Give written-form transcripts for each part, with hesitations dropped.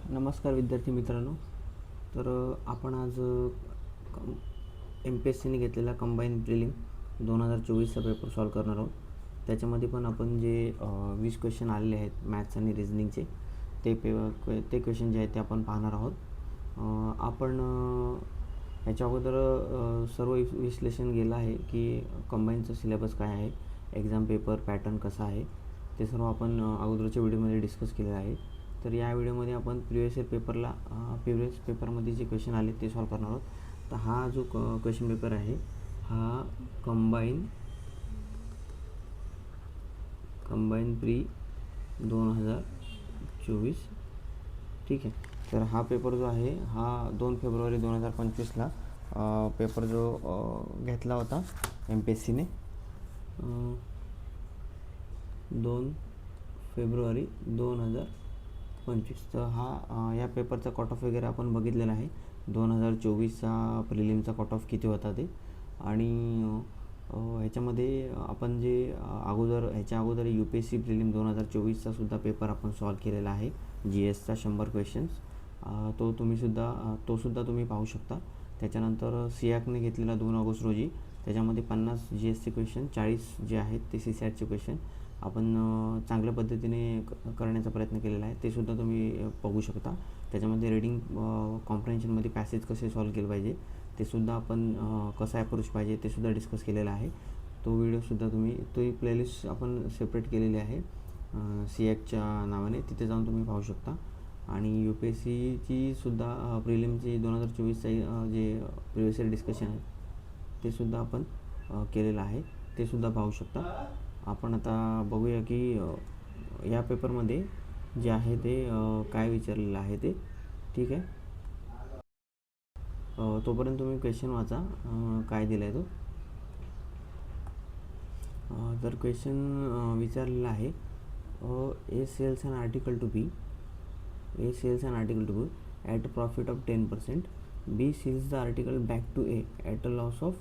नमस्कार विद्यार्थी मित्रांनो. तर आपण आज MPSCने घेतलेला कंबाईन प्रिलिम 2024चा पेपर सॉल्व करणार आहोत. त्याच्यामध्ये पण आपण जे 20 क्वेश्चन आलेले आहेत मॅथ्स आणि रिझनिंगचे ते क्वेश्चन जे आहेत ते आपण पाहणार आहोत. आपण याच्या अगोदर सर्व विश्लेषण केलं आहे की कंबाईनचं सिलेबस काय आहे, एक्झाम पेपर पॅटर्न कसा आहे, ते सर्व आपण अगोदरच्या व्हिडिओमध्ये डिस्कस केलेलं आहे. तर या व्हिडिओमध्ये आपण प्रिवियस पेपरमध्ये जे क्वेश्चन आले ते सॉल्व करणार आहोत. तर हा जो क्वेश्चन पेपर आहे हा कंबाईन प्री 2024, ठीक आहे. तर हा पेपर जो आहे हा 2 फेब्रुवारी 2025ला पेपर जो घेतला होता MPSCने 2 फेब्रुवारी 2025. तर हा या पेपरचा कट ऑफ वगैरे आपण बघितलेला आहे. 2024चा प्रिलिमचा कट ऑफ किती होता ते, आणि ह्याच्यामध्ये आपण जे ह्याच्या अगोदर UPSC प्रिलिम 2024चा सुद्धा पेपर आपण सॉल्व केलेला आहे. GSचा 100 क्वेश्चन्स तो सुद्धा तुम्ही पाहू शकता. त्याच्यानंतर SIACने घेतलेला 2 ऑगस्ट रोजी, त्याच्यामध्ये 50 GSचे क्वेश्चन, 40 जे आहेत ते CSATचे क्वेश्चन आपण चांगल्या पद्धतीने करण्याचा प्रयत्न केलेला आहे. ते सुद्धा तुम्ही बघू शकता. त्याच्यामध्ये रीडिंग कॉम्प्रिहेन्शनमध्ये पॅसेज कसे सॉल्व केले पाहिजे, ते सुद्धा आपण कसा अप्रोच पाहिजे ते सुद्धा डिस्कस केलेला आहे. तो व्हिडिओसुद्धा तो प्लेलिस्ट आपण सेपरेट केलेली आहे SIACच्या नावाने, तिथे जाऊन तुम्ही पाहू शकता. आणि UPSCची सुद्धा प्रिलिमची 2024चा जे प्रिवियस इयर डिस्कशन आहे ते सुद्धा आपण केलेलं आहे, ते सुद्धा पाहू शकता. आपण आता बघूया की या पेपरमध्ये जे आहे ते काय विचारलेलं आहे ते, ठीक आहे. तोपर्यंत तुम्ही क्वेश्चन वाचा काय दिला आहे तो. तर क्वेश्चन विचारलेला आहे A sells an article to B at a profit of 10%. B sells the article back to A at a loss of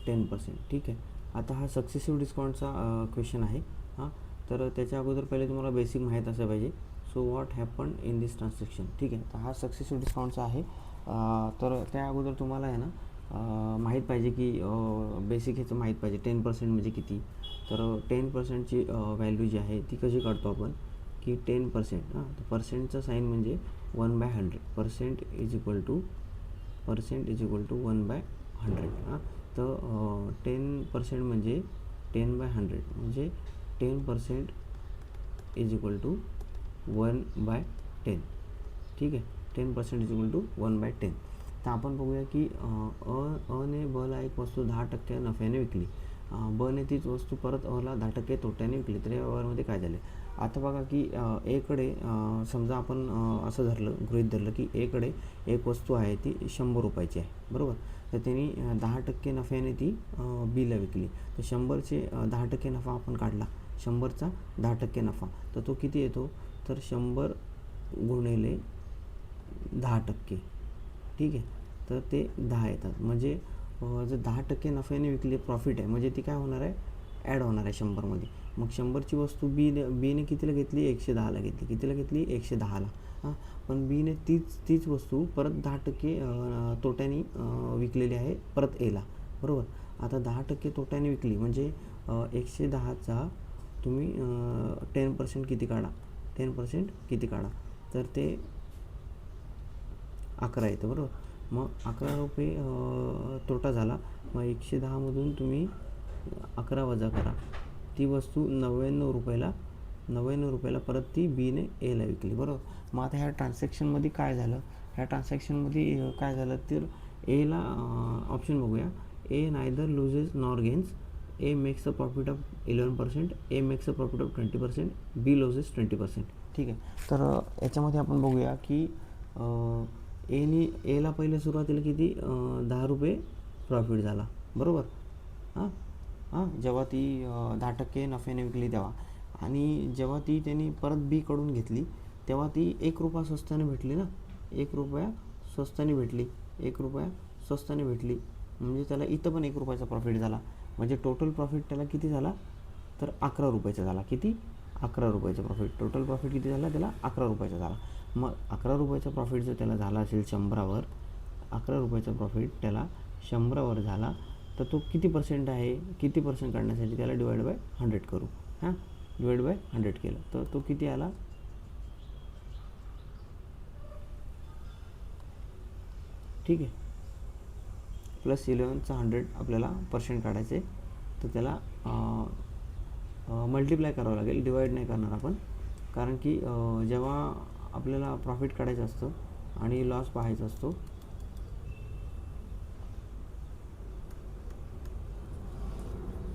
10%. ठीक आहे. आता हा सक्सेसिव्ह डिस्काउंटचा क्वेश्चन आहे. हां, तर त्याच्या अगोदर पहिले तुम्हाला बेसिक माहीत असलं पाहिजे. So what happen in this transaction, ठीक आहे. तर हा सक्सेसिव्ह डिस्काउंटचा आहे. तर त्या अगोदर तुम्हाला आहे ना माहीत पाहिजे की बेसिक ह्याचं माहीत पाहिजे 10% म्हणजे किती. तर 10%ची व्हॅल्यू जी आहे ती कशी काढतो आपण की 10%, तर पर्सेंटचं साईन म्हणजे 1/100. Percent is equal to 1/100. हां, तर 10% म्हणजे 10/100 म्हणजे 10% इज इक्वल टू 1/10. ठीक आहे. 10% इज इक्वल टू 1/10. तर आपण बघूया की अने बला एक वस्तू 10% नफ्याने विकली. बने तीच वस्तू परत अला 10% तोट्याने विकली. तर या व्यवहारामध्ये काय झाले. आता बघा की एकडे समजा आपण असं गृहीत धरलं की एकडे एक वस्तू आहे ती 100 रुपयाची आहे, बरोबर. तर त्यांनी 10% नफ्याने ती बीला विकली. तर 100चे 10% नफा आपण काढला, 100चा 10% नफा, तर तो किती येतो. तर 100 गुणिले 10%, ठीक आहे. तर ते 10 येतात. म्हणजे जर 10% नफ्याने विकली, प्रॉफिट आहे, म्हणजे ती काय होणार आहे, ॲड होणार आहे 100मध्ये. मग 100ची वस्तू बीने कितीला घेतली, 110ला घेतली. कितीला घेतली, 110ला. हां, पण बीने तीच वस्तू परत 10% तोट्याने विकलेली आहे परत एला, बरोबर. आता 10% तोट्याने विकली म्हणजे 110चा तुम्ही 10% किती काढा, 10% किती काढा, तर ते 11 येतं, बरोबर. मग 11 रुपये तोटा झाला. मग 110मधून तुम्ही 11 वजा करा. ती वस्तू 99 रुपयाला परत ती बीने एला विकली, बरोबर. मग आता ह्या ट्रान्झॅक्शनमध्ये काय झालं, तर एला ऑप्शन बघूया. A neither loses nor gains. A makes a profit of 11%, A makes a profit of 20%, B losses 20%. ठीक आहे. तर याच्यामध्ये आपण बघूया की एला पहिले सुरुवातीला किती 10 रुपये प्रॉफिट झाला, बरोबर. जेव्हा ती 10% नफ्याने विकली तेव्हा, आणि जेव्हा ती त्यांनी परत बीकडून घेतली तेव्हा ती 1 रुपया स्वस्ताने भेटली ना, 1 रुपया स्वस्ताने भेटली. म्हणजे त्याला इथं पण 1 रुपयाचा प्रॉफिट झाला. म्हणजे टोटल प्रॉफिट त्याला किती झाला, तर 11 रुपयाचा झाला. किती, 11 रुपयाचा प्रॉफिट. टोटल प्रॉफिट किती झाला त्याला, 11 रुपयाचा झाला. मग 11 रुपयाचा प्रॉफिट जर त्याला झाला असेल 100वर, 11 रुपयाचा प्रॉफिट त्याला 100वर झाला, तर तो किती पर्सेंट आहे, किती पर्सेंट काढण्यासाठी त्याला डिवाइड बाय 100 करू. हां, डिवाइड बाय 100 केलं तर तो किती आला, ठीक आहे. +11चा 100 आपल्याला पर्सेंट काढायचे, तर त्याला मल्टिप्लाय करावं लागेल, डिवाइड नाही करणार आपण. कारण की जेव्हा आपल्याला प्रॉफिट काढायचं असतं आणि लॉस पाहायचा असतो,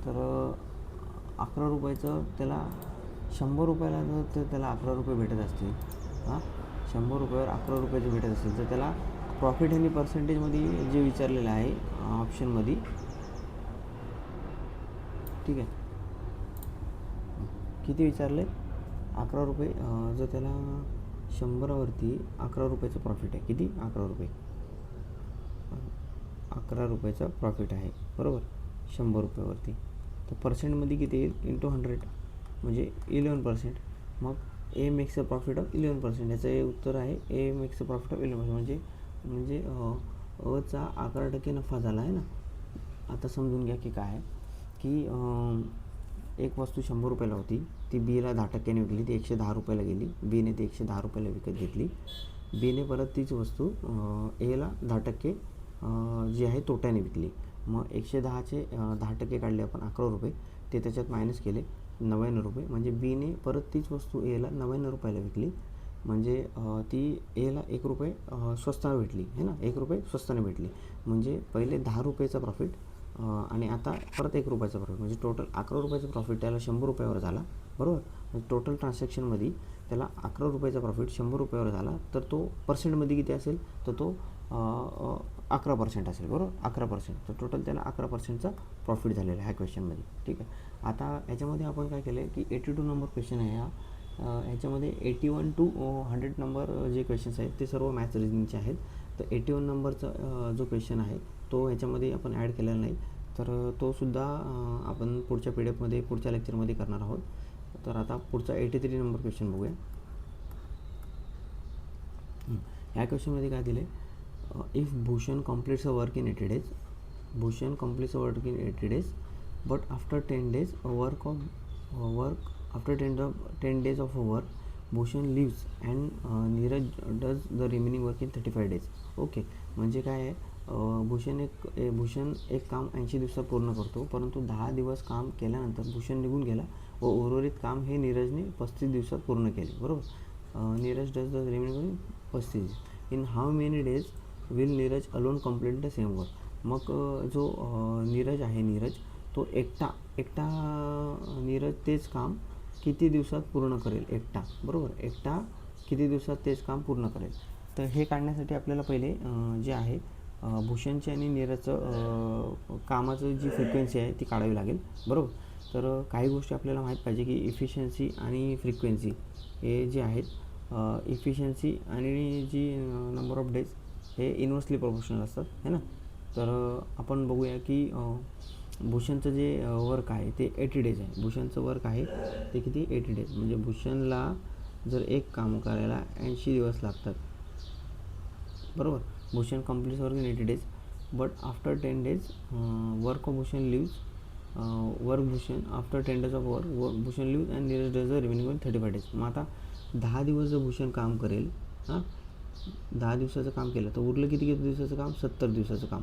तर 11 रुपयाचं त्याला 100 रुपयाला जर त्याला 11 रुपये भेटत असतील, हां 100 रुपयावर 11 रुपयाचे भेटत असतील, तर त्याला प्रॉफिट आणि पर्सेंटेजमध्ये जे विचारलेलं आहे ऑप्शनमध्ये, ठीक आहे, किती विचारले, 11 रुपये. जर त्याला 100वरती 11 रुपयाचं प्रॉफिट आहे, किती, 11 रुपये, 11 रुपयाचा प्रॉफिट आहे, बरोबर, 100 रुपयावरती. तर पर्सेंटमध्ये किती येईल, इंटू 100 म्हणजे 11%. मग ए मेक्स अ प्रॉफिट ऑफ 11%. याचं हे उत्तर आहे, ए मेक्स अ प्रॉफिट ऑफ 11%. म्हणजे अचा 11% नफा झाला आहे ना. आता समजून घ्या की काय आहे की एक वस्तू 100 रुपयाला होती, ती बीला 10%ने विकली, ती 110 रुपयाला गेली, बीने ती 110 रुपयाला विकत घेतली. बीने परत तीच वस्तू एला 10% जी आहे तोट्याने विकली. मग 110चे 10% काढले आपण 11 रुपये, ते त्याच्यात मायनस केले 99 रुपये. म्हणजे बीने परत तीच वस्तू एला 99 रुपयाला विकली, म्हणजे ती एला 1 रुपये स्वस्ताने भेटली आहे ना, 1 रुपये स्वस्ताने भेटली. म्हणजे पहिले 10 रुपयाचा प्रॉफिट आणि आता परत 1 रुपयाचा प्रॉफिट, म्हणजे टोटल 11 रुपयाचा प्रॉफिट त्याला 100 रुपयावर झाला, बरोबर. म्हणजे टोटल ट्रान्झॅक्शनमध्ये त्याला 11 रुपयाचा प्रॉफिट 100 रुपयावर झाला, तर तो पर्सेंटमध्ये किती असेल, तर तो 11% असेल, बरोबर, 11%. तर टोटल त्याला 11%चा प्रॉफिट झालेला आहे ह्या क्वेश्चनमध्ये, ठीक आहे. आता याच्यामध्ये आपण काय केलं आहे की 82 नंबर क्वेश्चन आहे हा. ह्याच्यामध्ये 81 to 100 नंबर जे क्वेश्चन्स आहेत ते सर्व मॅथ्स रिजनिंगचे आहेत. तर 81 नंबरचा जो क्वेश्चन आहे तो ह्याच्यामध्ये आपण ॲड केलेला नाही, तर तो सुद्धा आपण पुढच्या PDF पुढच्या लेक्चरमध्ये करणार आहोत. तर आता पुढचा 83 नंबर क्वेश्चन बघूया. ह्या क्वेश्चनमध्ये काय दिले, if Bhushan completes a work in 80 days, Bhushan completes a work in 80 days, but after 10 days after 10 days of work, Bhushan leaves and Neeraj does the remaining work in 35 days. Okay, म्हणजे काय आहे, भूषण एक काम 80 दिवसात पूर्ण करतो, परंतु 10 दिवस काम केल्यानंतर भूषण निघून गेला व उर्वरित काम हे नीरजने 35 दिवसात पूर्ण केले, बरोबर. Neeraj does the remaining 35. In how many days will Neeraj alone complete the same work. मग जो नीरज आहे, नीरज तो एकटा नीरज तेच काम किती दिवसात पूर्ण करेल, एकटा, बरोबर, एकटा किती दिवसात तेच काम पूर्ण करेल. तर हे काढण्यासाठी आपल्याला पहिले जे आहे भूषणची आणि नीरजचं कामाचं जी फ्रिक्वेन्सी आहे ती काढावी लागेल, बरोबर. तर काही गोष्टी आपल्याला माहीत पाहिजे की इफिशियन्सी आणि फ्रिक्वेन्सी हे जे आहेत, इफिशियन्सी आणि जी नंबर ऑफ डेज हे इन्व्हर्सली प्रोपोर्शनल असतात, है ना. तर आपण बघूया की भूषणचं जे वर्क आहे ते 80 days आहे. भूषणचं वर्क आहे ते किती, 80 days. म्हणजे भूषणला जर एक काम करायला 80 दिवस लागतात, बरोबर. Bhushan completes work in 80 days, but after 10 days work of Bhushan leaves work Bhushan after 10 days of work Bhushan leaves and Neeraj does the remaining work 35 days. मग आता 10 दिवस जर भूषण काम करेल, हां 10 दिवसाचं काम केलं तर उरलं किती दिवसाचं काम, 70 दिवसाचं काम.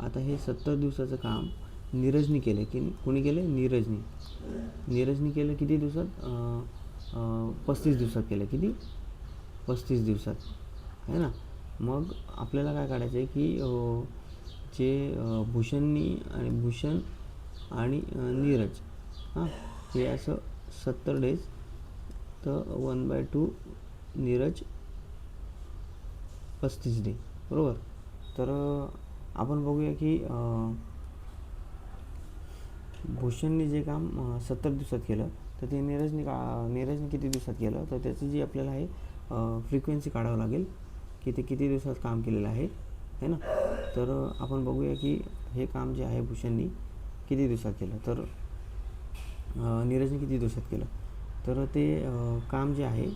आता हे 70 दिवसाचं काम नीरजनी केलं, की कोणी केलं, नीरजनी केलं किती दिवसात, 35 दिवसात केलं, किती, 35 दिवसात, आहे ना. मग आपल्याला काय काढायचं आहे की जे भूषण आणि नीरज, हां हे असं 70 days, तर 1/2 नीरज 35 day, बरोबर. तर आपण बघूया की भूषणने जे काम 70 दिवसात केलं, तर ते नीरजने किती दिवसात केलं, तर त्याची जी आपल्याला आहे फ्रिक्वेन्सी काढावं लागेल की ते किती दिवसात काम केलेलं आहे ना. तर आपण बघूया की हे काम जे आहे भूषणनी किती दिवसात केलं, तर नीरजने किती दिवसात केलं, तर ते काम जे आहे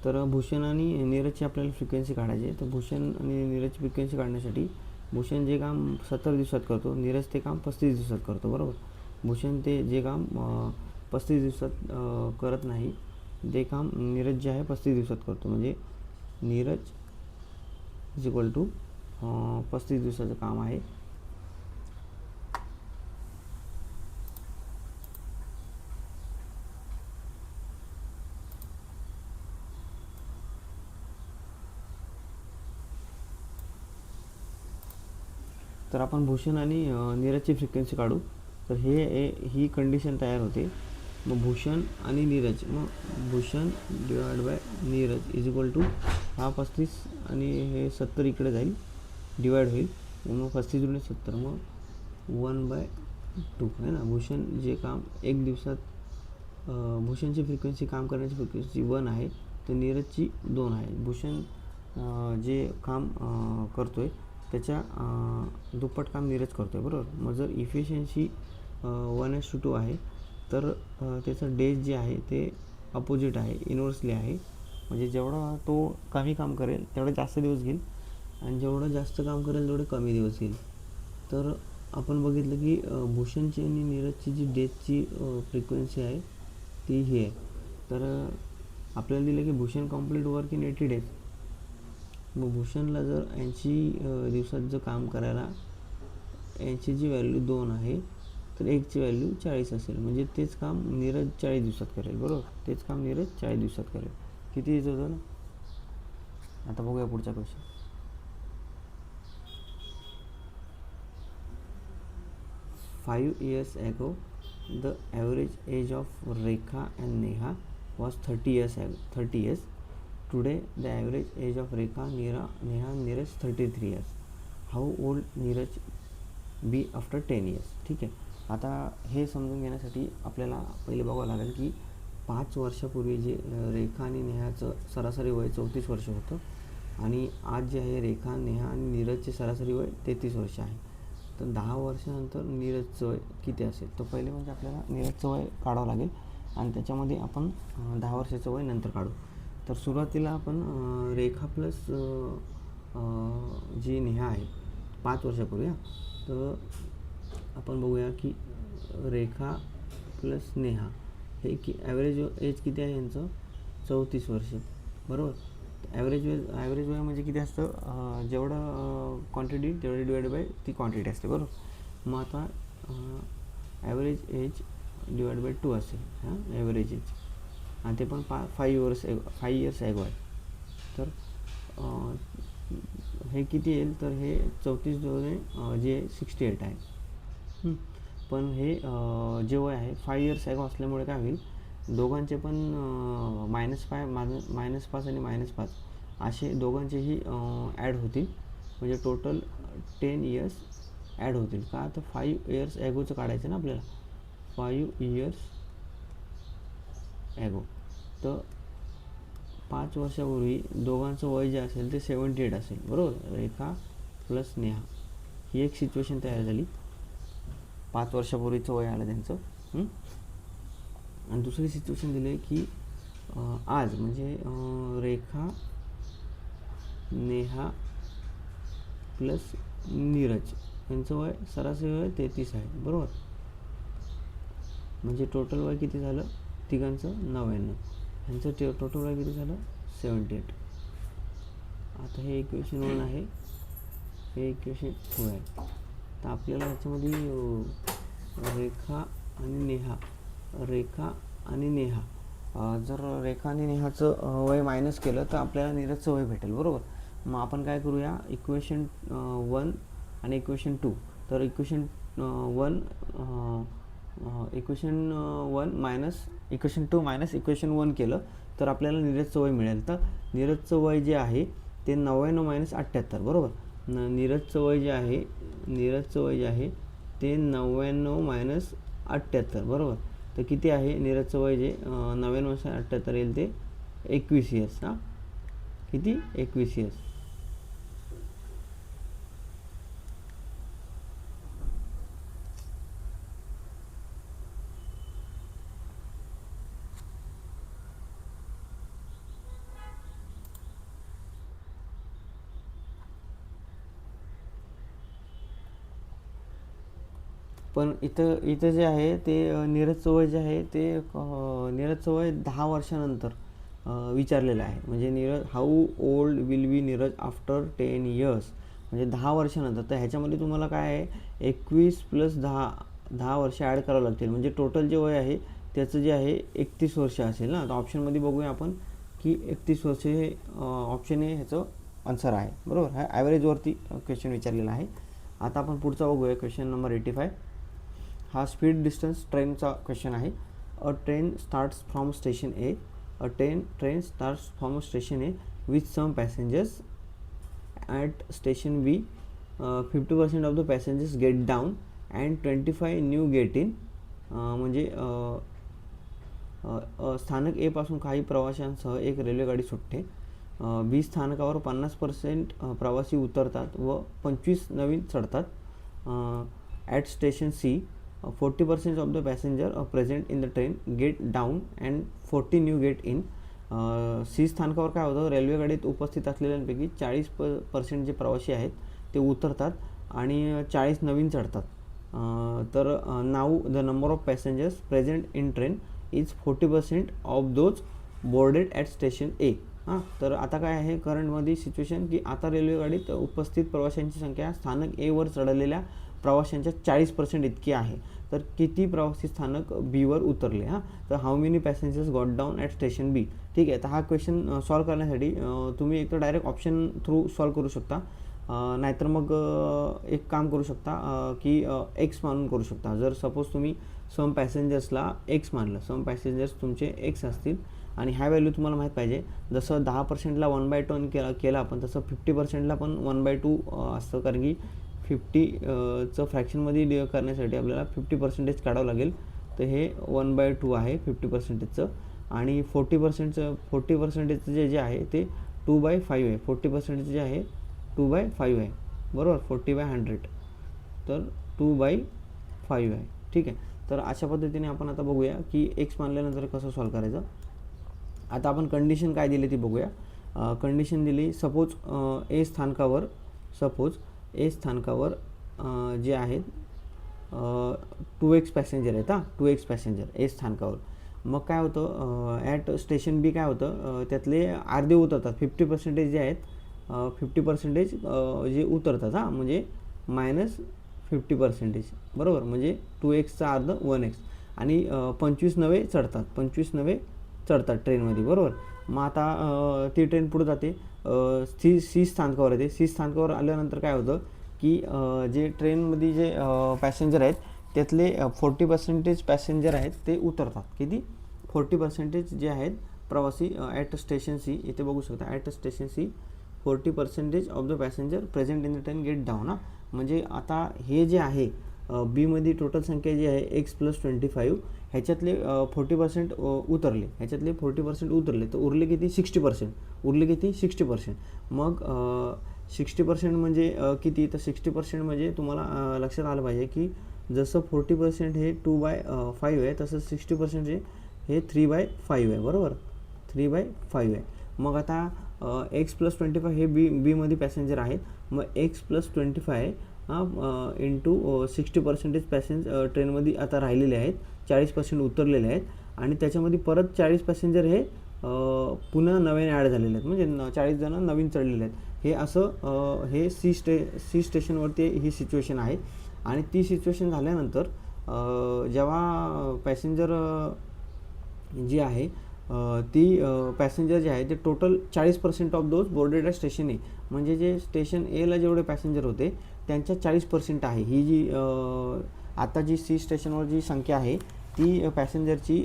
तर भूषण आणि नीरजची आपल्याला फ्रिक्वेन्सी काढायची आहे. तर भूषण आणि नीरजची फ्रिक्वेन्सी काढण्यासाठी भूषण जे काम 70 दिवसात करतो, नीरज ते काम 35 दिवसात करतो, बरोबर. भूषण ते जे काम 35 दिवसात करत नाही, ते काम नीरज जे आहे 35 दिवसात करतो. म्हणजे नीरज इज इक्वल टू 35 दिवसाचं काम आहे. तर आपण भूषण आणि नीरजची फ्रिक्वेन्सी काढू. तर ही कंडिशन तयार होते. मग भूषण आणि नीरज, मग Bhushan divide by Neeraj is equal to हा 35 आणि हे 70 इकडे जाईल, डिवाइड होईल. मग 35 गुणिले 70, मग 1/2 आहे ना. भूषण जे काम 1 दिवसात, भूषणची फ्रिक्वेन्सी, काम करण्याची फ्रिक्वेन्सी 1 आहे, तर नीरजची 2 आहे. भूषण जे काम करतो आहे त्याच्या दुप्पट काम नीरज करतो आहे, बरोबर. मग जर इफिशियन्सी 1:2 आहे, तर त्याचं डेज जे आहे ते अपोजिट आहे, इन्व्हर्सली आहे. म्हणजे जेवढा तो कमी काम करेल तेवढे जास्त दिवस घेईल, आणि जेवढं जास्त काम करेल तेवढे कमी दिवस घेईल. तर आपण बघितलं की भूषणची आणि नीरजची जी डेजची फ्रिक्वेन्सी आहे ती ही आहे. तर आपल्याला दिलं की Bhushan complete work in 80 days. मग भूषणला जर 80 दिवसात जर काम करायला 80ची व्हॅल्यू 2 आहे, तर 1ची व्हॅल्यू 40 असेल. म्हणजे तेच काम नीरज 40 दिवसात करेल, बरोबर. तेच काम नीरज 40 दिवसात करेल. किती येत होतं ना. आता बघूया पुढचा question. 5 years ago, the average age of Rekha and Neha was 30 years. Today, the average age of Rekha, Neha and Neeraj 33 years. How old Neeraj be after 10 years? ठीक आहे. आता हे समजून घेण्यासाठी आपल्याला पहिले बघावं लागेल की 5 वर्षापूर्वी जे रेखा आणि नेहाचं सरासरी वय 34 वर्ष होतं, आणि आज जे आहे रेखा, नेहा आणि नीरजचे सरासरी वय 33 वर्ष आहे. तर 10 वर्षानंतर नीरजचं वय किती असेल? तर पहिले म्हणजे आपल्याला नीरजचं वय काढावं लागेल, आणि त्याच्यामध्ये आपण 10 वर्षाचं वय नंतर काढू. तर सुरुवातीला आपण रेखा प्लस जी नेहा आहे 5 वर्षापूर्वी, तर आपण बघूया की रेखा प्लस नेहा हे ॲव्हरेज एज किती आहे यांचं? 34 वर्ष, बरोबर. ॲव्हरेज वय म्हणजे किती असतं? जेवढं क्वांटिटी तेवढी डिवाइड बाय ती क्वांटिटी असते, बरोबर. मग आता ॲव्हरेज एज डिवाइड बाय 2 असेल, ॲव्हरेज एज, आणि ते पण 5 इयर्स ॲगो आहे. तर हे किती येईल? तर हे 34 जे 68 आहे. पण हे जे वय आहे 5 इयर्स ॲगो असल्यामुळे काय होईल, दोघांचे पण -5 आणि -5 असे दोघांचेही ॲड होतील. म्हणजे टोटल 10 इयर्स ॲड होतील. का? तर 5 इयर्स ॲगोचं काढायचं ना आपल्याला, 5 इयर्स ॲगो. तर 5 वर्षापूर्वी दोघांचं वय जे असेल ते 78 असेल, बरोबर. रेखा प्लस नेहा ही एक सिच्युएशन तयार झाली. 5 वर्षापूर्वीचं वय आलं त्यांचं. आणि दुसरी सिच्युएशन दिली आहे की आज म्हणजे रेखा, नेहा प्लस नीरज यांचं वय सरासरी वय 33 आहे, बरोबर. म्हणजे टोटल वय किती झालं तिघांचं? 99. ह्यांचं टोटल वय किती झालं? 78. आता हे इक्वेशन 1 आहे, हे इक्वेशन 2 आहे. तर आपल्याला ह्याच्यामध्ये रेखा आणि नेहा जर रेखा आणि नेहाचं वय मायनस केलं तर आपल्याला नीरजचं वय भेटेल, बरोबर. मग आपण काय करूया, इक्वेशन 1 आणि इक्वेशन 2. तर equation 1 minus equation 2 minus equation 1 केलं तर आपल्याला नीरजचं वय मिळेल. तर नीरजचं वय जे आहे ते 99 - 78, बरोबर. नीरजचं वय जे आहे ते 99 - 78, बरोबर. तर किती आहे नीरजचं वय? जे 99 - 78 येईल ते 21 इयर्स. किती? 21 इयर्स. पण इथं जे आहे ते नीरजचं वय जे आहे ते नीरजचं वय 10 वर्षानंतर विचारलेलं आहे. म्हणजे Neeraj how old will be Neeraj after 10 years, म्हणजे 10 वर्षानंतर. तर ह्याच्यामध्ये तुम्हाला काय आहे 21 प्लस 10 वर्ष ॲड करावं लागतील. म्हणजे टोटल जे वय आहे त्याचं जे आहे 31 वर्ष असेल ना. तर ऑप्शनमध्ये बघूया आपण की 31 वर्ष हे ऑप्शन ए ह्याचं आन्सर आहे. बरोबर, हा ॲव्हरेजवरती क्वेश्चन विचारलेला आहे. आता आपण पुढचा बघूया क्वेश्चन नंबर 85. हा स्पीड डिस्टन्स ट्रेनचा क्वेश्चन आहे. A train starts from station A. Train starts from station A with some passengers at station B. 50% of the passengers get down and 25 new get in. म्हणजे स्थानक ए पासून काही प्रवाशांसह एक रेल्वेगाडी सुटते. बी स्थानकावर 50% प्रवासी उतरतात व 25 नवीन चढतात. At station C 40% of the passenger present in the train get down and 40 new get in. C स्थानकावर काय होतं, रेल्वेगाडीत उपस्थित असलेल्यांपैकी 40% जे प्रवासी आहेत ते उतरतात आणि 40 नवीन चढतात. तर now the number of passengers present in train is 40% of those boarded at station A. हां, तर आता काय आहे करंटमध्ये सिच्युएशन की आता रेल्वेगाडीत उपस्थित प्रवाशांची संख्या स्थानक एवर चढलेल्या प्रवाशांच्या 40% इतकी आहे. तर किती प्रवासी स्थानक बीवर उतरले. हां, तर how many passengers got down at station B. ठीक आहे, तर हा क्वेश्चन सॉल्व करण्यासाठी तुम्ही एक तर डायरेक्ट ऑप्शन थ्रू सॉल्व करू शकता, नाहीतर मग एक काम करू शकता की एक्स मानून करू शकता. जर सपोज तुम्ही सम पॅसेंजर्सला एक्स मानलं, सम पॅसेंजर्स तुमचे एक्स असतील आणि ह्या व्हॅल्यू तुम्हाला माहीत पाहिजे. जसं 10%ला 1/2 केलं आपण, तसं 50%ला पण 1/2 असतं. कारण की 50चं फ्रॅक्शनमध्ये करण्यासाठी आपल्याला 50% काढावं लागेल. तर हे 1/2 आहे 50%चं. आणि 40%चं जे आहे ते 2/5 आहे. 40% जे आहे 2/5 आहे. बरोबर, 40/100 तर 2/5 आहे. ठीक आहे, तर अशा पद्धतीने आपण आता बघूया की एक्स मानल्यानंतर कसं सॉल्व करायचं. आता आपण कंडिशन काय दिली ती बघूया. कंडिशन दिली, सपोज ए स्थानकावर जे आहेत 2x पॅसेंजर आहेत. 2x पॅसेंजर ए स्थानकावर. मग काय होतं ॲट स्टेशन बी काय होतं त्यातले अर्धे उतरतात. 50% जे आहेत 50% जे उतरतात. म्हणजे -50%. बरोबर, म्हणजे 2xचा अर्ध 1x आणि 25 नवे चढतात. 25 नवे चढतात ट्रेनमध्ये. बरोबर, मग आता ती ट्रेन पुढे जाते. सी स्थानकावर येते. सी स्थानकावर आल्यानंतर काय होतं की जे ट्रेनमध्ये जे पॅसेंजर आहेत त्यातले 40% पॅसेंजर आहेत ते उतरतात. किती 40% जे आहेत प्रवासी ॲट स्टेशन सी. इथे बघू शकता at station C 40% of the passenger present in the train get down. म्हणजे आता हे जे आहे बीमध्ये टोटल संख्या जी आहे x + 25, ह्याच्यातले 40% उतरले. ह्याच्यातले 40% उतरले तर उरले किती 60%. उरले किती 60%. मग 60% म्हणजे किती, तर 60% म्हणजे तुम्हाला लक्षात आलं पाहिजे की जसं 40% हे 2/5 आहे तसं 60% हे 3/5 आहे. बरोबर, 3/5 आहे. मग आता x + 25 हे बीमध्ये पॅसेंजर आहेत. मग x + 25 इंटू 60% पॅसेंजर ट्रेनमध्ये आता राहिलेले आहेत. 40% उतरलेले आहेत आणि त्याच्यामध्ये परत 40 पॅसेंजर हे पुन्हा नवीन ॲड झालेले आहेत. म्हणजे 40 जण नवीन चढलेले आहेत. हे असं हे सी स्टेशनवरती ही सिच्युएशन आहे. आणि ती सिच्युएशन झाल्यानंतर जेव्हा पॅसेंजर जी आहे ती पॅसेंजर जे आहे ते total 40% of those boarded at station A. म्हणजे जे स्टेशन एला जेवढे पॅसेंजर होते त्यांच्या 40% आहे. ही जी आता जी सी स्टेशनवर जी संख्या आहे ती पॅसेंजरची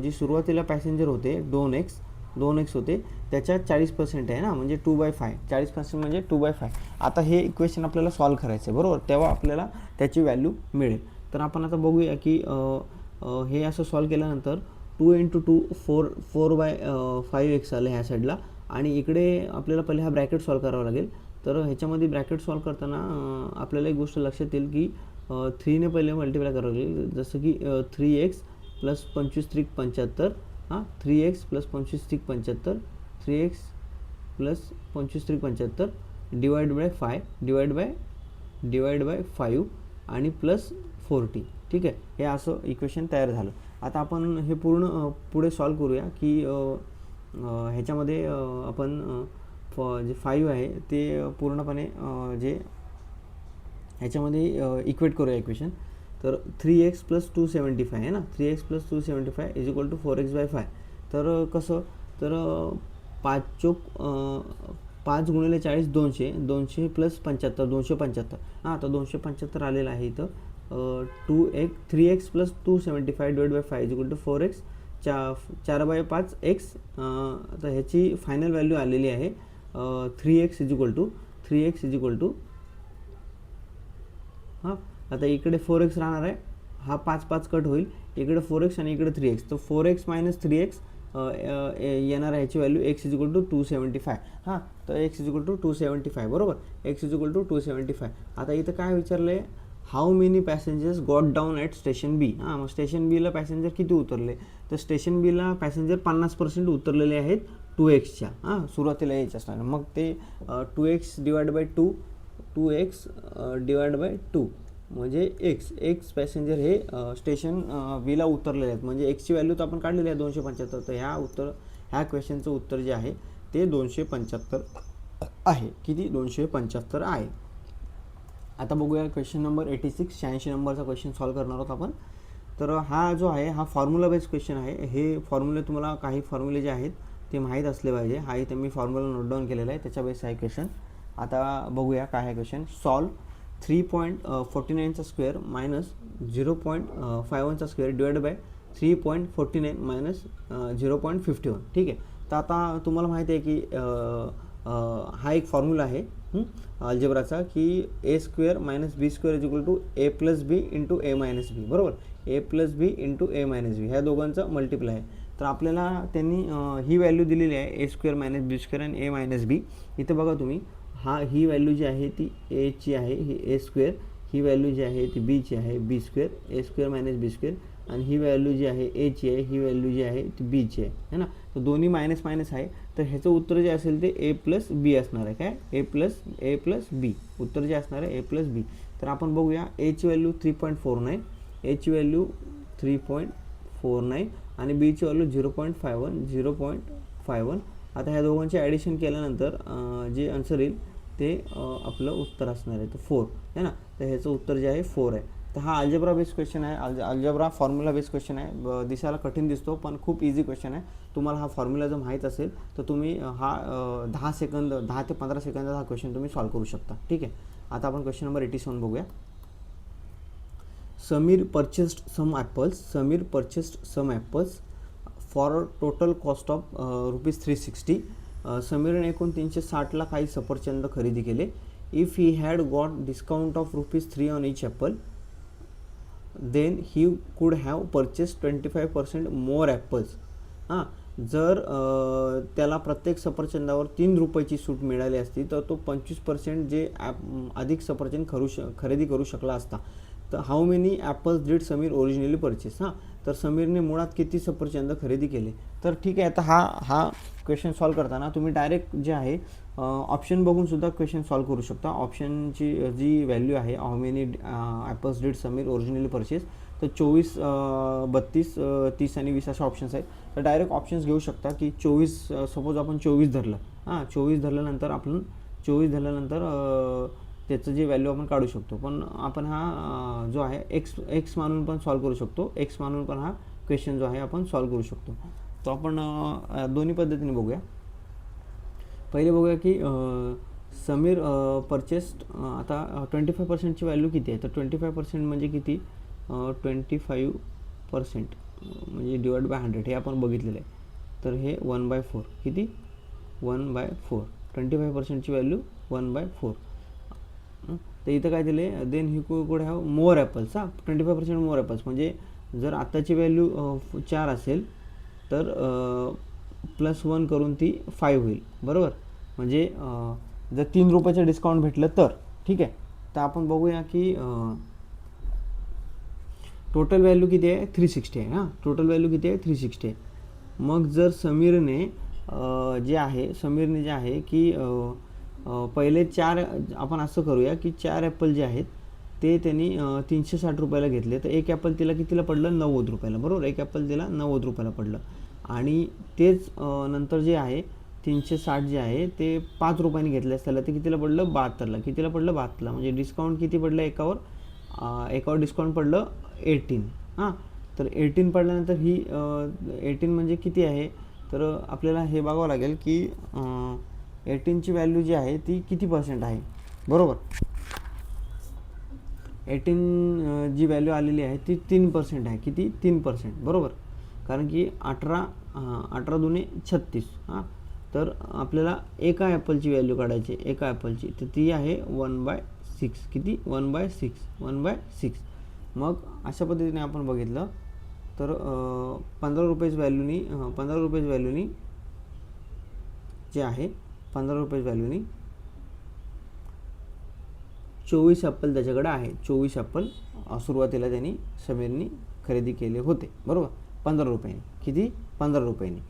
जी सुरुवातीला पॅसेंजर होते 2x होते त्याच्या 40% आहे ना. म्हणजे 2/5. 40% म्हणजे 2/5. आता हे इक्वेशन आपल्याला सॉल्व करायचं आहे. बरोबर, तेव्हा आपल्याला त्याची व्हॅल्यू मिळेल. तर आपण आता बघूया की हे असं सॉल्व केल्यानंतर 2 × 2 4/5x आलं ह्या साईडला. आणि इकडे आपल्याला पहिले हा ब्रॅकेट सॉल्व करावा लागेल. तर ह्याच्यामध्ये ब्रॅकेट सॉल्व करताना आपल्याला एक गोष्ट लक्षात येईल की 3ने पहिले मल्टिप्लाय करावं लागेल. जसं की 3x + 25 × 75. 3x + 25 × 75. 3x + 25 × 75 divide by 5 आणि प्लस 40. ठीक आहे, हे असं इक्वेशन तयार झालं. आता आपण हे पूर्ण पुढे सॉल्व करूया की ह्याच्यामध्ये आपण जे 5 आहे ते पूर्णपणे जे ह्याच्यामध्ये इक्वेट करूया इक्वेशन. तर 3x + 275 आहे ना, 3x + 275 = 4x/5. तर कसं, तर 5 चोक 5 × 40 200, 200 + 75 275. हां, तर 275 आलेलं आहे इथं. 3x + 275 / 5 = 4x, 4/5 x. तर ह्याची फायनल व्हॅल्यू आलेली आहे 3x = हां, आता इकडे 4x राहणार आहे, हा 5 कट होईल, इकडे 4x आणि इकडे 3x. तर 4x - 3x येणार आहे ह्याची व्हॅल्यू x = 275. हां, तर x = 275 बरोबर, x = 275. आता इथं काय विचारलं आहे, how many passengers got down at station B. हां, मग स्टेशन बीला पॅसेंजर किती उतरले, तर स्टेशन बीला पॅसेंजर 50% उतरलेले आहेत 2x. हां, सुरुवातीला यायचे असणार, मग ते 2x / 2, 2x / 2 म्हणजे x पॅसेंजर हे स्टेशन बीला उतरलेले आहेत. म्हणजे एक्सची व्हॅल्यू तर आपण काढलेली आहे 275. तर ह्या क्वेश्चनचं उत्तर जे आहे ते 275 आहे. किती, 275 आहे. आता बघूया क्वेश्चन नंबर 86, 86 नंबरचा क्वेश्चन सॉल्व करणार आहोत आपण. तर हा जो आहे हा फॉर्म्युला बेस्ड क्वेश्चन आहे. हे फॉर्म्युले तुम्हाला काही फॉर्म्युले जे आहेत ते माहीत असले पाहिजे. हा इथे मी फॉर्म्युला नोट डाऊन केलेला आहे, त्याच्या बेस आहे क्वेश्चन. आता बघूया काय आहे क्वेश्चन. Solve 3.49 square - 0.51 square / 3.49 - 0.51. ठीक आहे, तर आता तुम्हाला माहिती आहे की हा एक फॉर्म्युला आहे अल्जेब्राचा की a² - b² = a + b × a - b. बरोबर, a + b × a - b ह्या दोघांचा मल्टिप्लाय आहे. तर आपल्याला त्यांनी ही व्हॅल्यू दिलेली आहे a² - b² आणि a - b. इथे बघा तुम्ही, ही व्हॅल्यू जी आहे ती a ची आहे, ही a². ही व्हॅल्यू जी आहे ती b ची आहे, b², a² - b². आणि ही व्हॅल्यू जी आहे a ची आहे, ही व्हॅल्यू जी आहे ती b ची आहे ना. तर दोन्ही मायनस मायनस आहे, तर ह्याचं उत्तर जे असेल ते a + b असणार आहे. काय, a + b उत्तर जे असणार आहे a + b. तर आपण बघूया, a ची व्हॅल्यू 3.49, a ची व्हॅल्यू 3.49 आणि b ची व्हॅल्यू 0.51. आता ह्या दोघांचे ॲडिशन केल्यानंतर जे आन्सर येईल ते आपलं उत्तर असणार आहे, तर 4 आहे ना. तर ह्याचं उत्तर जे आहे 4 आहे. तर हा अल्जेब्रा बेस्ड क्वेश्चन आहे, अल्जेब्रा फॉर्म्युला बेस्ड क्वेश्चन आहे. दिसायला कठीण दिसतो पण खूप इझी क्वेश्चन आहे. तुम्हाला हा फॉर्म्युला जर माहीत असेल तर तुम्ही हा 10 ते 15 सेकंदात हा क्वेश्चन तुम्ही सॉल्व करू शकता. ठीक आहे, आता आपण क्वेश्चन नंबर 87 बघूया. Samir purchased some apples for total cost of ₹360. समीरने एकूण 360ला काही सफरचंद खरेदी केले. If he had got discount of ₹3 on each apple, then he could have purchased 25% more apples. हां, जर त्याला प्रत्येक सफरचंदावर ₹3ची सूट मिळाली असती तर तो 25% जे अधिक सफरचंद खरेदी करू शकला असता. तर how many apples did Sameer originally purchase. हां, तर समीरने मुळात किती सफरचंद खरेदी केले. तर ठीक आहे, आता हा क्वेश्चन सॉल्व करताना तुम्ही डायरेक्ट जे आहे ऑप्शन बघून सुद्धा क्वेश्चन सॉल्व करू शकता. ऑप्शनची जी व्हॅल्यू आहे, how many apples did Sameer originally purchase, तर 24, 32, 30 आणि 20 असे ऑप्शन्स आहेत. तर डायरेक्ट ऑप्शन्स घेऊ शकता की 24, सपोज आपण 24 धरलं. हां, 24 धरल्यानंतर त्याचं जे व्हॅल्यू आपण काढू शकतो. पण आपण हा जो आहे एक्स मानून पण सॉल्व करू शकतो, एक्स मानून पण हा क्वेश्चन जो आहे आपण सॉल्व करू शकतो. तो आपण दोन्ही पद्धतीने बघूया. पहिले बघूया की समीर परचेस्ड, आता 25%ची व्हॅल्यू किती आहे, तर 25% म्हणजे किती, 25% म्हणजे /100 हे आपण बघितलेलं आहे. तर हे 1/4 किती, 1/4. 25%ची व्हॅल्यू 1/4. तर इथं काय दिले, then he could have more apples. 25% more apples म्हणजे जर आत्ताची व्हॅल्यू 4 असेल तर +1 करून ती 5 होईल. बरोबर, म्हणजे जर ₹3 डिस्काउंट भेटलं तर. ठीक आहे, तर आपण बघूया की टोटल व्हॅल्यू किती आहे, 360 आहे. हां, टोटल व्हॅल्यू किती आहे, 360 आहे. मग जर समीरने जे आहे की पहिले 4, आपण असं करूया की 4 ॲपल जे आहेत ते त्यांनी 360 रुपयाला घेतले, तर एक ॲपल तिला कितीला पडलं, 90 रुपयाला, बरोबर. एक ॲपल तिला 90 रुपयाला पडलं. आणि तेच नंतर जे आहे 360 जे आहे ते 5 रुपयाने घेतल्यास त्याला ते कितीला पडलं, 72ला. कितीला पडलं, 72ला. म्हणजे डिस्काउंट किती पडलं एकावर डिस्काउंट पडलं 18. हां, तर 18 पडल्यानंतर ही 18 म्हणजे किती आहे, तर आपल्याला हे बघावं लागेल की 18ची व्हॅल्यू जी आहे ती किती पर्सेंट आहे, बरोबर. 18 जी व्हॅल्यू आलेली आहे ती 3% आहे. किती, 3%, बरोबर. कारण की 18 दुने 36. हां, तर आपल्याला एका ॲपलची व्हॅल्यू काढायची, एका ॲपलची, तर ती आहे 1/6. किती, 1/6. मग अशा पद्धतीने आपण बघितलं तर 15 रुपयेच व्हॅल्यूनी जे आहे 15 रुपयेच व्हॅल्यूनी 24 ॲपल त्याच्याकडे आहे. 24 ॲपल सुरुवातीला त्यांनी समीरनी खरेदी केले होते, बरोबर, 15 रुपयांनी. किती, 15 रुपयांनी.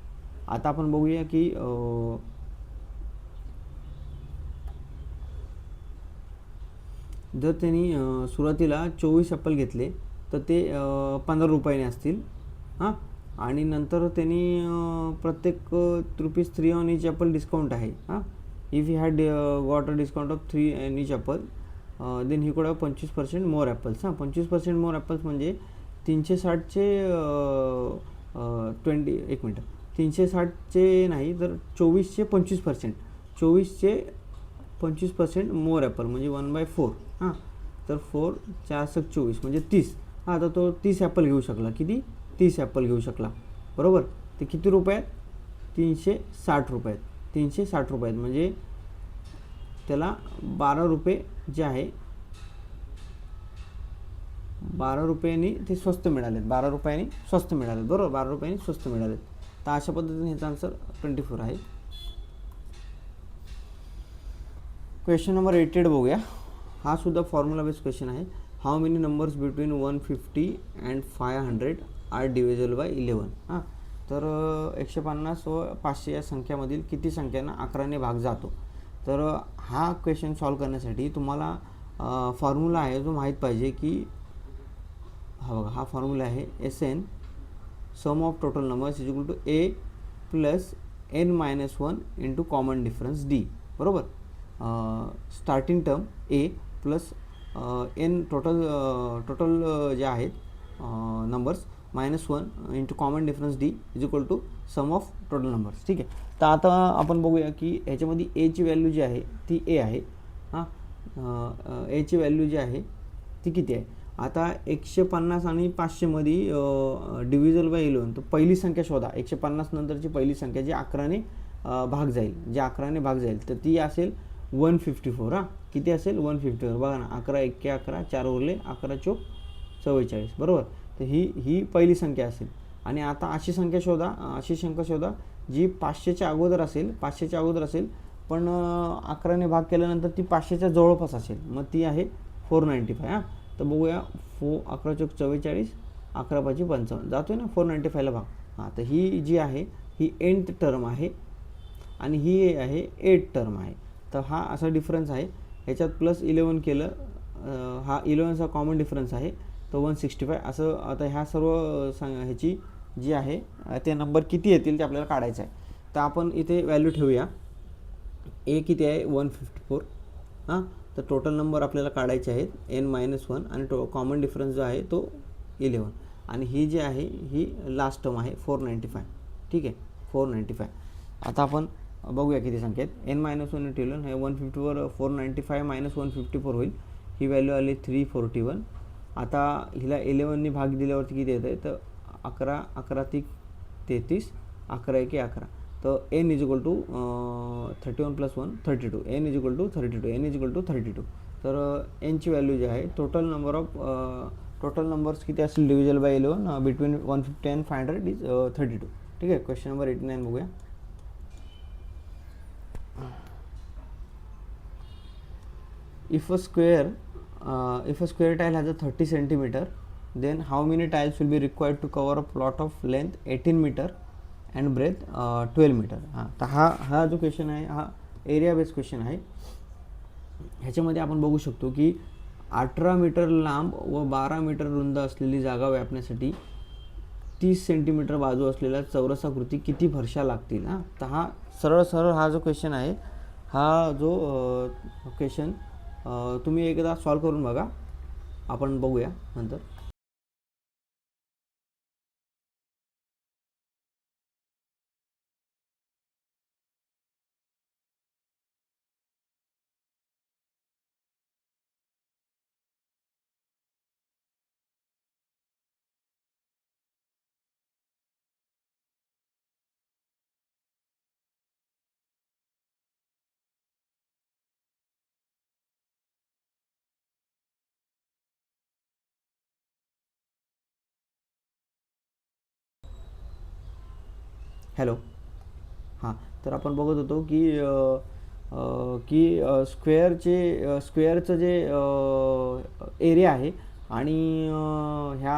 आता आपण बघूया की जर त्यांनी सुरुवातीला 24 ॲपल घेतले तर ते 15 रुपयाने असतील. हां, आणि नंतर त्यांनी प्रत्येक ₹3 ऑन इच ॲपल डिस्काउंट आहे. हां, if you had got a discount of 3 on each apple then he could have 25% more apples. हां, 25% मोर ॲपल्स म्हणजे 360चे 360चे नाही तर 24चे 25%. 24चे 25% मोर ॲपल म्हणजे 1/4. हां, तर 4 4 24 म्हणजे 30. हां, तर तो 30 ॲपल घेऊ शकला. किती, 30 ॲपल घेऊ शकला, बरोबर. ते किती रुपयात, 360 रुपयात. 360 रुपयात म्हणजे त्याला 12 रुपये जे आहे 12 रुपयांनी ते स्वस्त मिळालेत. 12 रुपयांनी स्वस्त मिळालेत, बरोबर. 12 रुपयांनी स्वस्त मिळालेत. तर अशा पद्धतीने ह्याचा आन्सर 24 आहे. क्वेश्चन नंबर 88 बघूया. हा सुद्धा फॉर्म्युला बेस्ड क्वेश्चन आहे. How many numbers between 150 and 500 are divisible by 11. हां, तर 150 व 500 या संख्यामधील किती संख्यांना 11ने भाग जातो. तर हा क्वेश्चन सॉल्व करण्यासाठी तुम्हाला फॉर्म्युला आहे जो माहीत पाहिजे की हा बघा, हा फॉर्म्युला आहे SN sum of total numbers is equal to A plus n-1 into common difference D, बरोबर. Starting term A plus n total जे आहेत numbers -1 into common difference D is equal to sum of total numbers. ठीक आहे. तर आता आपण बघूया की ह्याच्यामध्ये Aची व्हॅल्यू जी आहे ती A आहे. हां, Aची व्हॅल्यू जी आहे ती किती आहे. आता 150 आणि 500मध्ये डिव्हिजल बाय 11, तर पहिली संख्या शोधा. 150 नंतरची पहिली संख्या जी 11ने भाग जाईल, तर ती असेल 154. हां, किती असेल, 154. बघा ना, 11 1 11, 4 उरले, 11 चौक 44, बरोबर. तर ही पहिली संख्या असेल. आणि आता अशी संख्या शोधा जी 500च्या अगोदर असेल पण 11ने भाग केल्यानंतर ती 500च्या जवळपास असेल. मग ती आहे 495. हां, तर बघूया, 11 चौक 44, 11 5 55, जातोय ना 495ला भाग. हां, तर ही जी आहे ही nth टर्म आहे आणि ही आहे 8th टर्म आहे. तर हा असा डिफरन्स आहे. ह्याच्यात प्लस 11 केलं, हा 11चा कॉमन डिफरन्स आहे, तो 165. असं आता ह्या सर्व ह्याची जी आहे ते नंबर किती येतील ते आपल्याला काढायचं आहे. तर आपण इथे व्हॅल्यू ठेवूया. A किती आहे, 154. हां, तर टोटल नंबर आपल्याला काढायचे आहेत n-1 आणि कॉमन डिफरन्स जो आहे तो 11. आणि ही जी आहे ही लास्ट टर्म आहे 495. ठीक आहे, 495. आता आपण बघूया किती संख्या आहेत. n-1 ठेवलं, हे 154 495 - 154 होईल. ही व्हॅल्यू आली 341. आता हिला 11ने भाग दिल्यावरती किती येतं आहे, तर 11 11 ती 33, 11 1 11. तर n is equal to 31 + 1 32. n is equal to 32. तर nची व्हॅल्यू जी आहे टोटल नंबर्स किती असेल डिव्हिजल बाय 11 बिटवीन 150 अँड 500 इज 32. ठीक आहे. क्वेश्चन नंबर 89 बघूया. If a square tile has a 30 centimeter, then how many tiles will be required to cover a plot of length 18 meter and breadth 12 meter. हां, तर हा जो question आहे हा area based question आहे. ह्याच्यामध्ये आपण बघू शकतो की 18 मीटर लांब व 12 मीटर रुंद असलेली जागा व्यापण्यासाठी 30 सेंटीमीटर बाजू असलेल्या चौरसाकृती किती फरशा लागतील? हां, तर हा सरळ सरळ हा जो क्वेश्चन आहे, हा जो क्वेश्चन तुम्ही एकदा सॉल्व करून बघा, आपण बघूया नंतर. हॅलो. हां, तर आपण बघत होतो की स्क्वेअरचं जे एरिया आहे आणि ह्या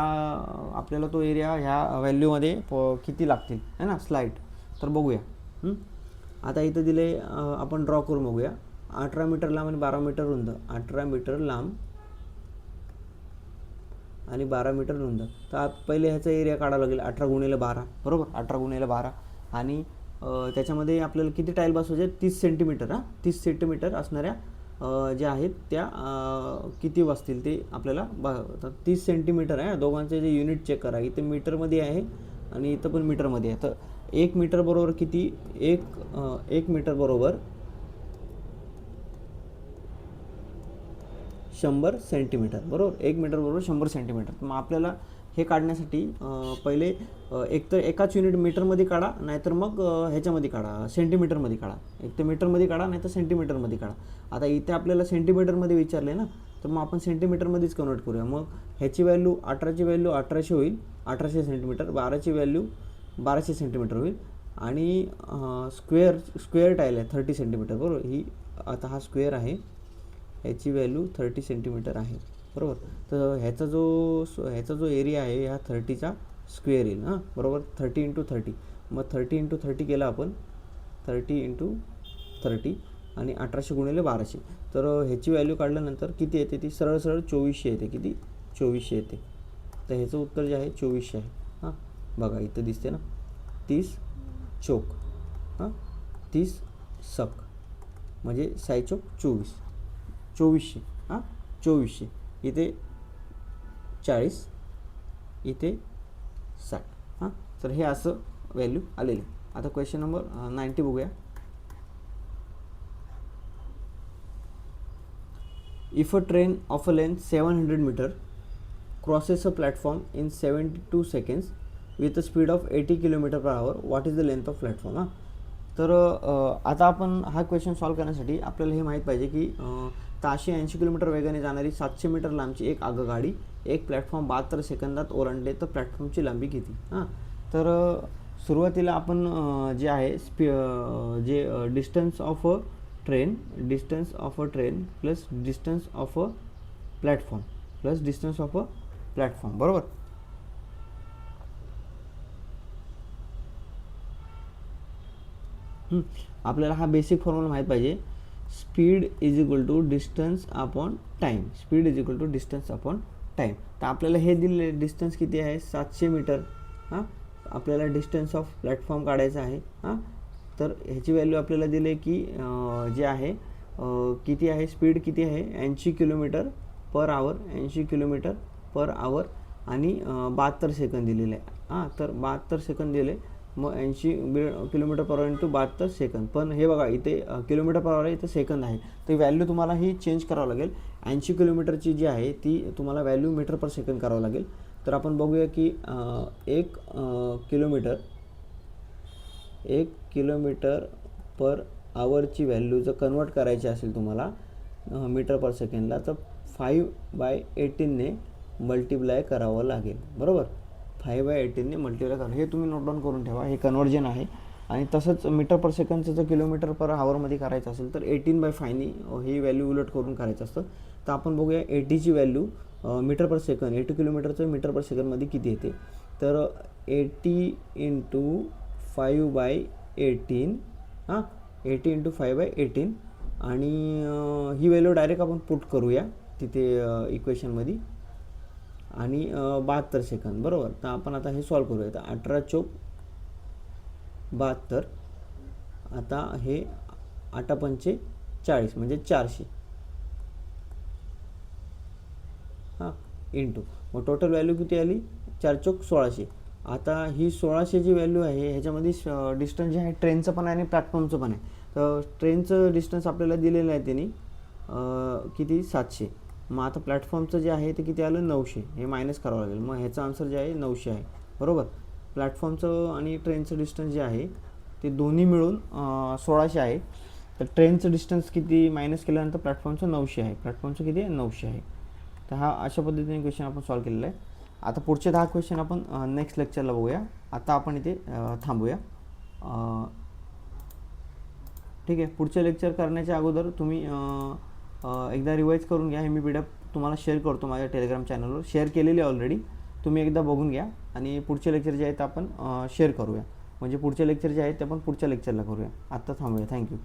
आपल्याला तो एरिया ह्या व्हॅल्यूमध्ये किती लागतील है ना स्लाईड. तर बघूया. आता इथं दिले, आपण ड्रॉ करून बघूया. 18 मीटर लांब आणि 12 मीटर रुंद. 18 मीटर लांब आणि 12 मीटर रुंद. तर पहिले ह्याचा एरिया काढावा लागेल. 18x12 बरोबर. 18x12 आणि त्याच्यामध्ये आपल्याला किती टाईल बसवायचे? 30 सेंटीमीटर. 30 सेंटीमीटर असणाऱ्या ज्या आहेत त्या किती बसतील ते आपल्याला 30 सेंटीमीटर आहे. दोघांचे जे युनिट चेक करा. इथे मीटरमध्ये आहे आणि इथं पण मीटरमध्ये आहे. तर 1 मीटर बरोबर किती? 1 मीटर बरोबर 100 सेंटीमीटर बरोबर. 1 मीटर बरोबर 100 सेंटीमीटर. मग आपल्याला हे काढण्यासाठी पहिले एक तर एकाच युनिट मीटरमध्ये काढा, नाहीतर मग ह्याच्यामध्ये काढा, सेंटीमीटरमध्ये काढा. एक तर मीटरमध्ये काढा, नाहीतर सेंटीमीटरमध्ये काढा. आता इथे आपल्याला सेंटीमीटरमध्ये विचारले ना, तर मग आपण सेंटीमीटरमध्येच कन्वर्ट करूया. मग ह्याची व्हॅल्यू 18ची व्हॅल्यू 1800 होईल, 1800 सेंटीमीटर. 12ची व्हॅल्यू 1200 सेंटीमीटर होईल. आणि स्क्वेअर टाईल आहे 30 सेंटीमीटर बरोबर. ही आता हा स्क्वेअर आहे, ह्याची व्हॅल्यू 30 सेंटीमीटर आहे बरोबर. तर ह्याचा जो एरिया आहे ह्या 30चा स्क्वेअर येईल. बरोबर. 30 × 30. मग 30 × 30 केला आपण. 30 × 30 आणि 1800 × 1200. तर ह्याची व्हॅल्यू काढल्यानंतर किती येते? ती सरळ सरळ 2400 येते. किती? 2400 येते. तर ह्याचं उत्तर जे आहे 2400 आहे. बघा इथं दिसते ना, 30 चोक 30 सक म्हणजे साई चोक 2400. 2400. इथे 40, इथे 60. तर हे असं व्हॅल्यू आलेले. आता क्वेश्चन नंबर 90 बघूया. If a train of a length 700 meter crosses a platform in 72 seconds with a speed of 80 km/h, what is the length of platform? तर आता आपण हा क्वेश्चन सॉल्व करण्यासाठी आपल्याला हे माहीत पाहिजे की ताशी 80 किलोमीटर वेगाने जाणारी 700 मीटर लांबची एक आगगाडी एक प्लॅटफॉर्म 72 सेकंदात ओलांडले तर प्लॅटफॉर्मची लांबी किती? तर सुरुवातीला आपण जे आहे distance of a train plus distance of a platform plus distance of a platform बरोबर. आपल्याला हा बेसिक फॉर्म्युला माहीत पाहिजे. Speed is equal to distance upon time. Speed is equal to distance upon time. तर आपल्याला हे दिले डिस्टन्स किती आहे? 700 मीटर. आपल्याला डिस्टन्स ऑफ प्लॅटफॉर्म काढायचा आहे. तर ह्याची व्हॅल्यू आपल्याला दिले की जे आहे किती आहे? स्पीड किती आहे? 80 kilometre per hour. 80 kilometre per hour आणि 72 सेकंद दिलेले आहे. तर 72 सेकंद दिले. मग 80 kilometre per hour into 72 second. पण हे बघा इथे किलोमीटर पर आवर आहे, इथे सेकंद आहे. तर व्हॅल्यू तुम्हाला ही चेंज करावं लागेल. 80 किलोमीटरची जी आहे ती तुम्हाला व्हॅल्यू मीटर पर सेकंद करावं लागेल. तर आपण बघूया की 1 किलोमीटर पर आवरची व्हॅल्यू जर कन्वर्ट करायची असेल तुम्हाला मीटर पर सेकंडला, तर 5/18ने मल्टिप्लाय करावं लागेल बरोबर. 5/18ने मल्टिप्लाय करा. हे तुम्ही नोट डाऊन करून ठेवा. हे कन्वर्जन आहे. आणि तसंच मीटर पर सेकंडचं जर किलोमीटर पर आवरमध्ये करायचं असेल तर 18/5ने ही व्हॅल्यू उलट करून करायचं असतं. तर आपण बघूया 80ची व्हॅल्यू मीटर पर सेकंड, 80 किलोमीटरचं मीटर पर सेकंडमध्ये किती येते? तर 80 × 5/18 80 × 5/18 आणि ही व्हॅल्यू डायरेक्ट आपण पुट करूया. तिथे इक्वेशनमध्ये आणि 72 सेकंद, बरोबर. तर आपण आता हे सॉल्व करूया. तर 18 चोक 72, आता हे 8 पंचे 40 म्हणजे 400 हां इंटू, मग टोटल व्हॅल्यू किती आली 4 चोक 1600. आता ही 1600 जी व्हॅल्यू आहे ह्याच्यामध्ये डिस्टन्स जे आहे ट्रेनचं पण आहे आणि प्लॅटफॉर्मचं पण आहे. तर ट्रेनचं डिस्टन्स आपल्याला दिलेलं आहे त्यांनी किती 700. मग आता प्लॅटफॉर्मचं जे आहे ते किती आलं 900, हे मायनस करावं लागेल. मग ह्याचा आन्सर जे आहे 900 आहे, बरोबर. प्लॅटफॉर्मचं आणि ट्रेनचं डिस्टन्स जे आहे ते दोन्ही मिळून 1600 आहे. तर ट्रेनचं डिस्टन्स किती मायनस केल्यानंतर प्लॅटफॉर्मचं 900 आहे. प्लॅटफॉर्मचं किती आहे 900 आहे. तर हा अशा पद्धतीने क्वेश्चन आपण सॉल्व केलेला आहे. आता पुढचे 10 क्वेश्चन आपण नेक्स्ट लेक्चरला बघूया. आता आपण इथे थांबूया. ठीक आहे. पुढचे लेक्चर करण्याच्या अगोदर तुम्ही एकदा रिवाईज करून घ्या. हे मी PDF तुम्हाला शेअर करतो माझ्या टेलिग्राम चॅनलवर, शेअर केलेली ऑलरेडी. तुम्ही एकदा बघून घ्या आणि पुढचे लेक्चर जे आहेत आपण शेअर करूया. म्हणजे पुढचे लेक्चर जे आहेत ते आपण पुढच्या लेक्चरला करूया. आत्ता थांबूया. थँक्यू.